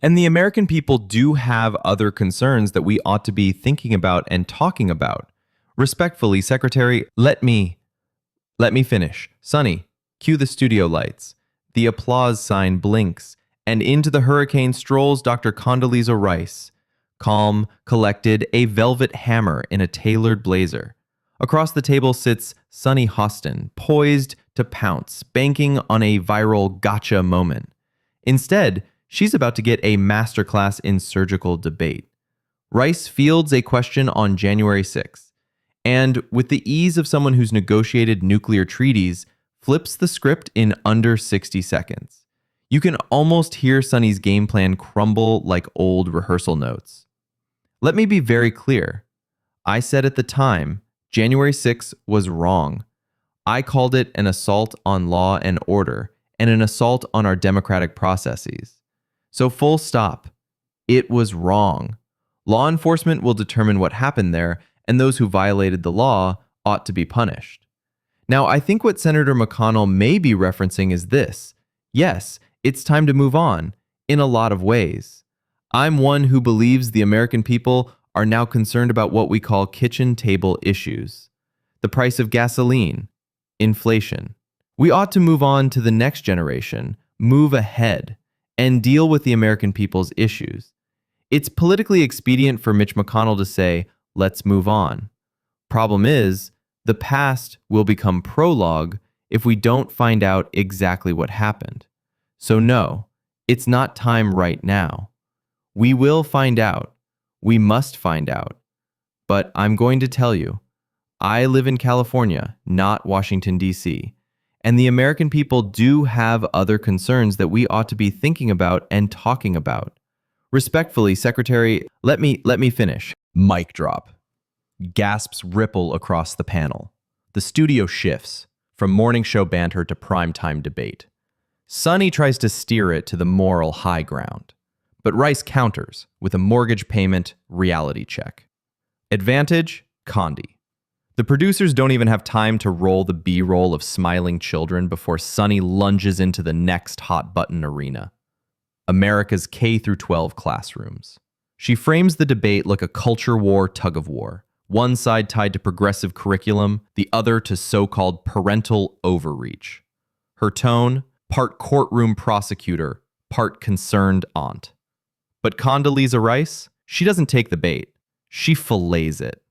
And the American people do have other concerns that we ought to be thinking about and talking about. Respectfully, Secretary, let me finish. Sonny, cue the studio lights. The applause sign blinks, and into the hurricane strolls Dr. Condoleezza Rice, calm, collected, a velvet hammer in a tailored blazer. Across the table sits Sonny Hostin, poised to pounce, banking on a viral gotcha moment. Instead, she's about to get a masterclass in surgical debate. Rice fields a question on January 6th, and with the ease of someone who's negotiated nuclear treaties, flips the script in under 60 seconds. You can almost hear Sonny's game plan crumble like old rehearsal notes. Let me be very clear. I said at the time, January 6th was wrong. I called it an assault on law and order and an assault on our democratic processes. So full stop. It was wrong. Law enforcement will determine what happened there, and those who violated the law ought to be punished. Now, I think what Senator McConnell may be referencing is this. Yes, it's time to move on, in a lot of ways. I'm one who believes the American people are now concerned about what we call kitchen table issues. The price of gasoline, inflation. We ought to move on to the next generation, move ahead, and deal with the American people's issues. It's politically expedient for Mitch McConnell to say, let's move on. Problem is, the past will become prologue if we don't find out exactly what happened. So no, it's not time right now. We will find out. We must find out. But I'm going to tell you, I live in California, not Washington, D.C., and the American people do have other concerns that we ought to be thinking about and talking about. Respectfully, Secretary, let me finish. Mic drop. Gasps ripple across the panel. The studio shifts from morning show banter to primetime debate. Sonny tries to steer it to the moral high ground, but Rice counters with a mortgage payment reality check. Advantage, Condi. The producers don't even have time to roll the B-roll of smiling children before Sonny lunges into the next hot-button arena. America's K-12 classrooms. She frames the debate like a culture war tug-of-war, one side tied to progressive curriculum, the other to so-called parental overreach. Her tone, part courtroom prosecutor, part concerned aunt. But Condoleezza Rice, she doesn't take the bait. She fillets it.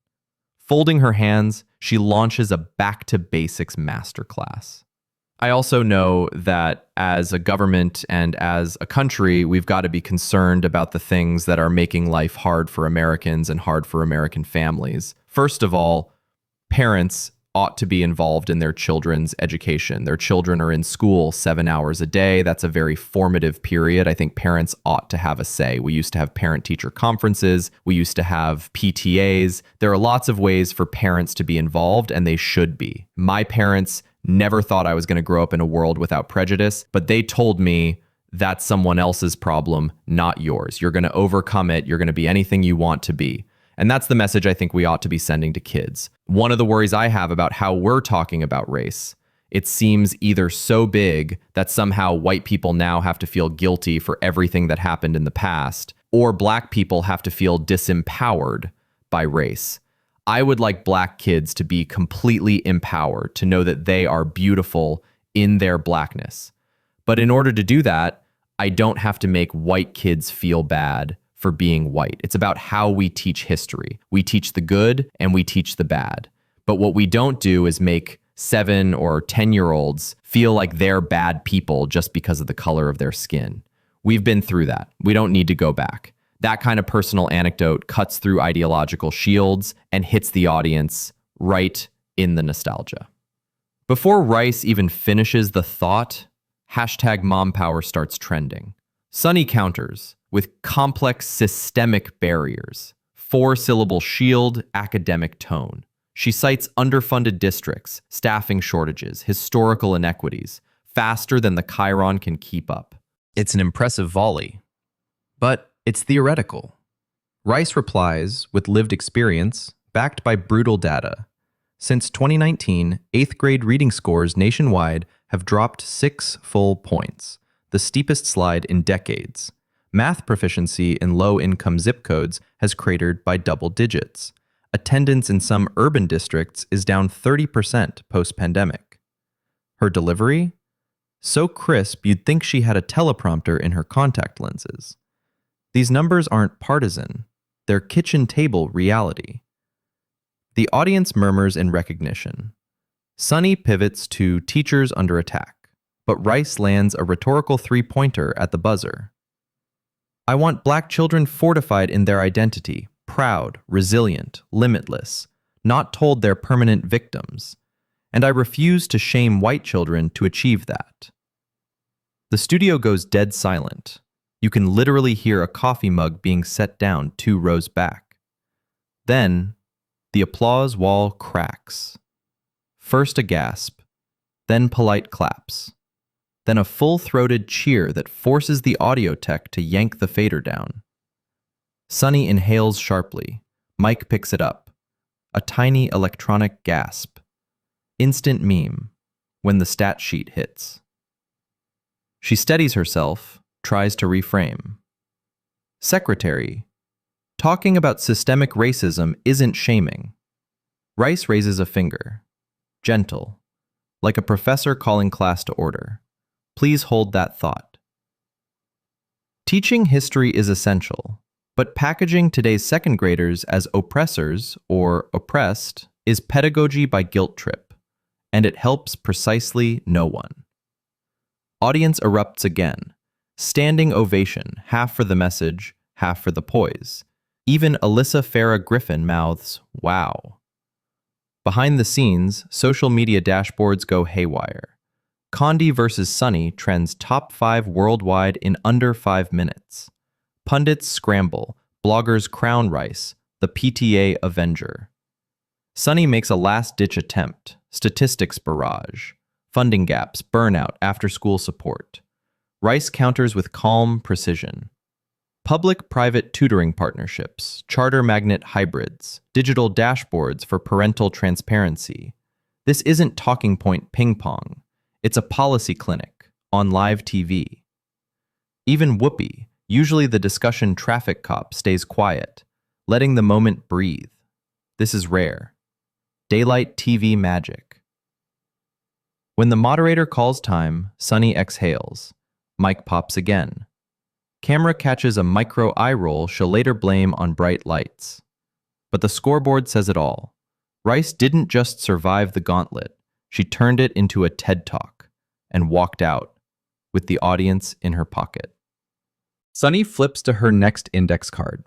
Folding her hands, she launches a back-to-basics masterclass. I also know that as a government and as a country, we've got to be concerned about the things that are making life hard for Americans and hard for American families. First of all, parents ought to be involved in their children's education. Their children are in school 7 hours a day. That's a very formative period. I think parents ought to have a say. We used to have parent-teacher conferences. We used to have PTAs. There are lots of ways for parents to be involved, and they should be. My parents never thought I was going to grow up in a world without prejudice, but they told me that's someone else's problem, not yours. You're going to overcome it. You're going to be anything you want to be. And that's the message I think we ought to be sending to kids. One of the worries I have about how we're talking about race, it seems either so big that somehow white people now have to feel guilty for everything that happened in the past, or black people have to feel disempowered by race. I would like black kids to be completely empowered, to know that they are beautiful in their blackness. But in order to do that, I don't have to make white kids feel bad for being white. It's about how we teach history. We teach the good and we teach the bad. But what we don't do is make 7 or 10-year-olds feel like they're bad people just because of the color of their skin. We've been through that. We don't need to go back. That kind of personal anecdote cuts through ideological shields and hits the audience right in the nostalgia. Before Rice even finishes the thought, #MomPower starts trending. Sonny counters with complex systemic barriers, 4-syllable shield, academic tone. She cites underfunded districts, staffing shortages, historical inequities, faster than the Chiron can keep up. It's an impressive volley, but it's theoretical. Rice replies with lived experience, backed by brutal data. Since 2019, 8th grade reading scores nationwide have dropped 6 full points, the steepest slide in decades. Math proficiency in low-income zip codes has cratered by double digits. Attendance in some urban districts is down 30% post-pandemic. Her delivery? So crisp you'd think she had a teleprompter in her contact lenses. These numbers aren't partisan. They're kitchen table reality. The audience murmurs in recognition. Sunny pivots to teachers under attack, but Rice lands a rhetorical three-pointer at the buzzer. I want black children fortified in their identity, proud, resilient, limitless, not told they're permanent victims. And I refuse to shame white children to achieve that. The studio goes dead silent. You can literally hear a coffee mug being set down 2 rows back. Then, the applause wall cracks. First a gasp, then polite claps, then a full-throated cheer that forces the audio tech to yank the fader down. Sunny inhales sharply. Mike picks it up. A tiny electronic gasp. Instant meme when the stat sheet hits. She steadies herself, tries to reframe. Secretary, talking about systemic racism isn't shaming. Rice raises a finger. Gentle, like a professor calling class to order. Please hold that thought. Teaching history is essential, but packaging today's second graders as oppressors or oppressed is pedagogy by guilt trip, and it helps precisely no one. Audience erupts again. Standing ovation, half for the message, half for the poise. Even Alyssa Farah Griffin mouths, wow. Behind the scenes, social media dashboards go haywire. Condi versus Sunny trends top 5 worldwide in under 5 minutes. Pundits scramble, bloggers crown Rice, the PTA Avenger. Sunny makes a last-ditch attempt, statistics barrage, funding gaps, burnout, after-school support. Rice counters with calm precision. Public-private tutoring partnerships, charter magnet hybrids, digital dashboards for parental transparency. This isn't talking point ping-pong. It's a policy clinic on live TV. Even Whoopi, usually the discussion traffic cop, stays quiet, letting the moment breathe. This is rare. Daylight TV magic. When the moderator calls time, Sunny exhales. Mic pops again. Camera catches a micro eye roll she'll later blame on bright lights. But the scoreboard says it all. Rice didn't just survive the gauntlet, she turned it into a TED Talk and walked out with the audience in her pocket. Sunny flips to her next index card.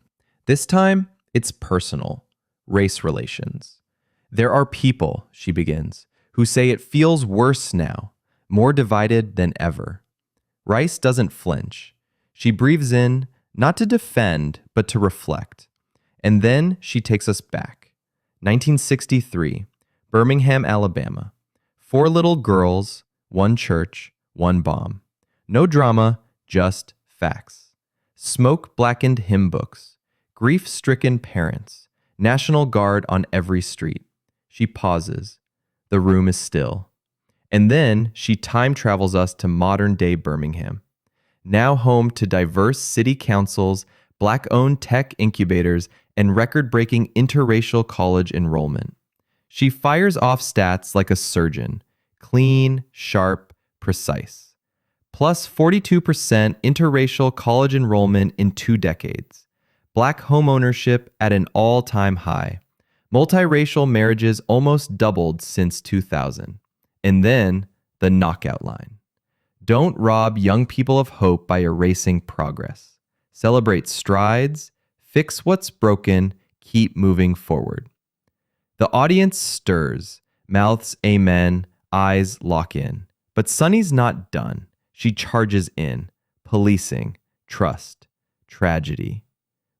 This time, it's personal. Race relations. There are people, she begins, who say it feels worse now, more divided than ever. Rice doesn't flinch. She breathes in, not to defend, but to reflect. And then she takes us back. 1963, Birmingham, Alabama. 4 little girls, 1 church, 1 bomb. No drama, just facts. Smoke-blackened hymn books. Grief-stricken parents. National Guard on every street. She pauses. The room is still. And then she time travels us to modern-day Birmingham. Now home to diverse city councils, Black-owned tech incubators, and record-breaking interracial college enrollment. She fires off stats like a surgeon, clean, sharp, precise. Plus 42% interracial college enrollment in 2 decades. Black homeownership at an all-time high. Multiracial marriages almost doubled since 2000. And then, the knockout line. Don't rob young people of hope by erasing progress. Celebrate strides, fix what's broken, keep moving forward. The audience stirs, mouths amen, eyes lock in. But Sunny's not done. She charges in, policing, trust, tragedy.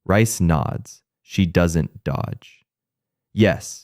Rice nods. She doesn't dodge. Yes,